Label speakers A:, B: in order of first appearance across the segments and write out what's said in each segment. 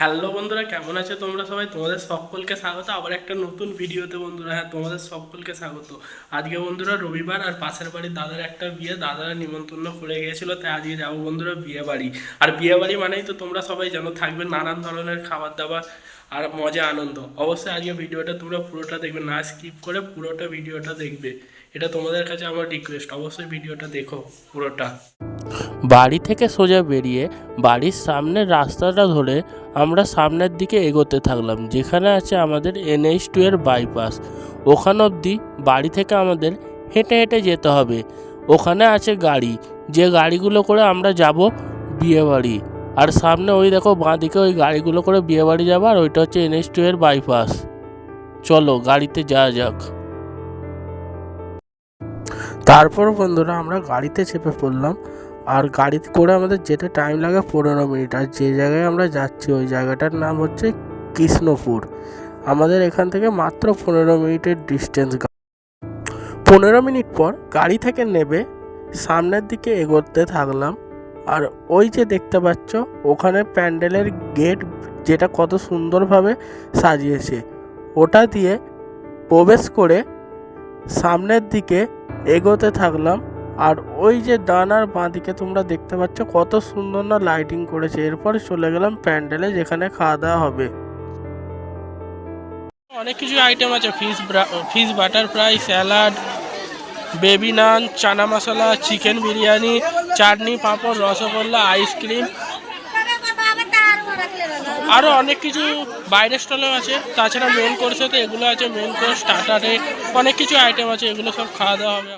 A: Hello বন্ধুরা, কেমন আছো তোমরা সবাই? তোমাদের সকলকে স্বাগত আবার একটা নতুন ভিডিওতে। বন্ধুরা, হ্যাঁ, তোমাদের সকলকে স্বাগত। আজকে বন্ধুরা রবিবার, আর পাশের বাড়ির দাদার একটা বিয়ে, দাদারা নিমন্ত্রণ করে গিয়েছিল, তাই আজকে যাবো বন্ধুরা বিয়ে বাড়ি। আর বিয়ে বাড়ি মানেই তো তোমরা সবাই জানো, থাকবে নানান ধরনের খাবার দাবার আর মজা আনন্দ। অবশ্যই আজকে ভিডিওটা তোমরা পুরোটা দেখবে, না স্কিপ করে পুরোটা ভিডিওটা দেখবে, এটা তোমাদের কাছে আমার রিকোয়েস্ট। অবশ্যই ভিডিওটা দেখো পুরোটা।
B: বাড়ি থেকে সোজা বেরিয়ে বাড়ির সামনের রাস্তাটা ধরে আমরা সামনের দিকে এগোতে থাকলাম, যেখানে আছে আমাদের NH2 এর বাইপাস। ওখান অবধি বাড়ি থেকে আমাদের হেঁটে হেঁটে যেতে হবে। ওখানে আছে গাড়ি, যে গাড়িগুলো করে আমরা যাব বিয়েবাড়ি। আর সামনে ওই দেখো বাঁদিকে ওই গাড়িগুলো করে বিয়েবাড়ি যাবো, আর ওইটা হচ্ছে NH2 এর বাইপাস। চলো গাড়িতে যাওয়া যাক। তারপর বন্ধুরা আমরা গাড়িতে চেপে পড়লাম, আর গাড়িতে করে আমাদের যেতে টাইম লাগে 15 মিনিট। আর যে জায়গায় আমরা যাচ্ছি ওই জায়গাটার নাম হচ্ছে কৃষ্ণপুর। আমাদের এখান থেকে মাত্র 15 মিনিটের ডিস্টেন্স। 15 মিনিট পর গাড়ি থেকে নেবে সামনের দিকে এগোতে থাকলাম। আর ওই যে দেখতে পাচ্ছ ওখানে প্যান্ডেলের গেট, যেটা কত সুন্দরভাবে সাজিয়েছে, ওটা দিয়ে প্রবেশ করে সামনের দিকে এগোতে থাকলাম। আর ওই যে ডান আর বাঁ দিকে তোমরা দেখতে পাচ্ছ কত সুন্দর না লাইটিং করেছে। এরপরে চলে গেলাম প্যান্ডেলে, যেখানে খাওয়া দাওয়া হবে।
A: অনেক কিছু আইটেম আছে, fish butter fry, salad, baby naan, chana masala, chicken biryani, chutney, papad, rasgulla, ice cream, আরও অনেক কিছু বাইরের স্টলেও আছে। তাছাড়া মেন কোর্সে তো এগুলো আছে, মেন কোর্স, স্টার্টারে অনেক কিছু আইটেম আছে, এগুলো সব খাওয়া দাওয়া হবে।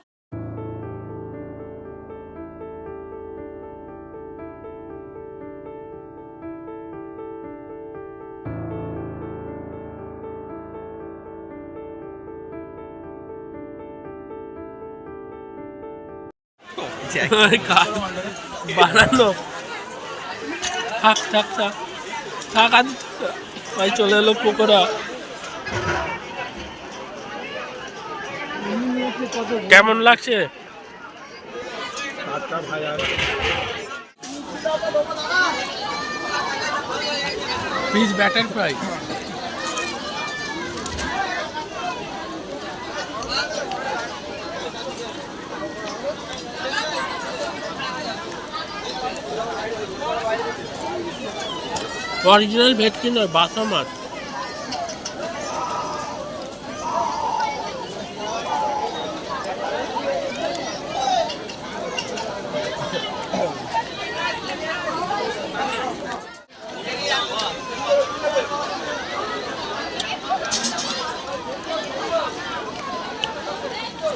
A: বানানো থাক থাক থাক থাক, আজ ভাই চলে এলো পকোড়া। কেমন লাগছে? ফিশ ব্যাটার ফ্রাই, অরিজিনাল ভেটকি নয়, বাসা মাছ।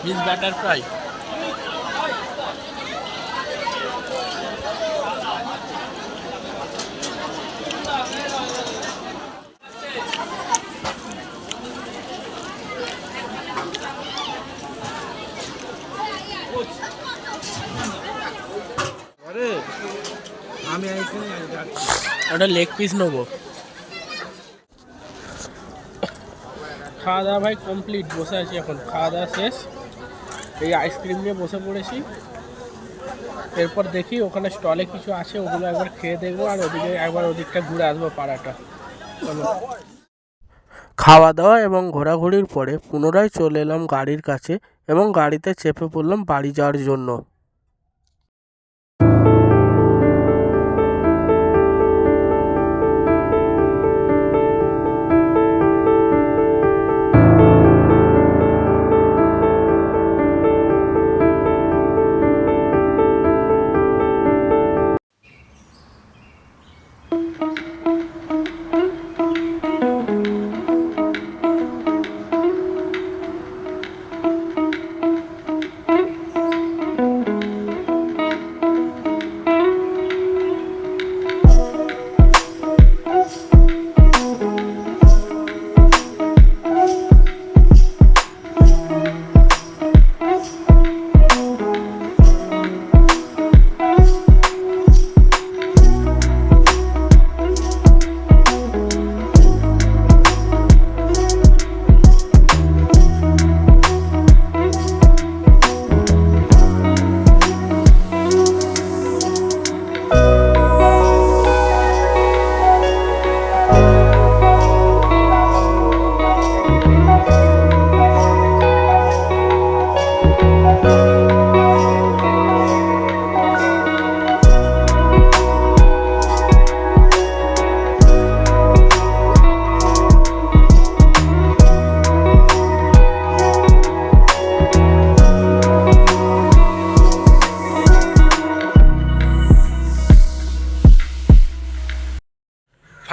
A: ফিশ ব্যাটার ফ্রাই, ওটা লেগ পিস নেবো। খাওয়া দাওয়া ভাই কমপ্লিট, বসে আছি এখন, খাওয়া দাওয়া শেষ। এই আইসক্রিম নিয়ে বসে পড়েছি। এরপর দেখি ওখানে স্টলে কিছু আছে, ওগুলো একবার খেয়ে দেখবো, আর ওদিকে একবার ওদিকটা ঘুরে আসবো পাড়াটা। চলো।
B: খাওয়া দাওয়া এবং ঘোরাঘুরির পরে পুনরায় চলে এলাম গাড়ির কাছে এবং গাড়িতে চেপে পড়লাম বাড়ি যাওয়ার জন্য।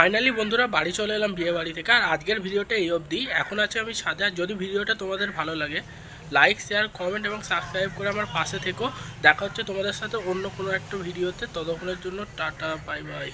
A: ফাইনালি বন্ধুরা বাড়ি চলে এলাম বিয়ে বাড়ি থেকে। আর আজকের ভিডিওটা এই অবধি। এখন আছে আমি সাথে। আর যদি ভিডিওটা তোমাদের ভালো লাগে লাইক শেয়ার কমেন্ট এবং সাবস্ক্রাইব করে আমার পাশে থেকো। দেখা হচ্ছে তোমাদের সাথে অন্য কোনো একটা ভিডিওতে। ততক্ষণের জন্য টাটা বাই বাই।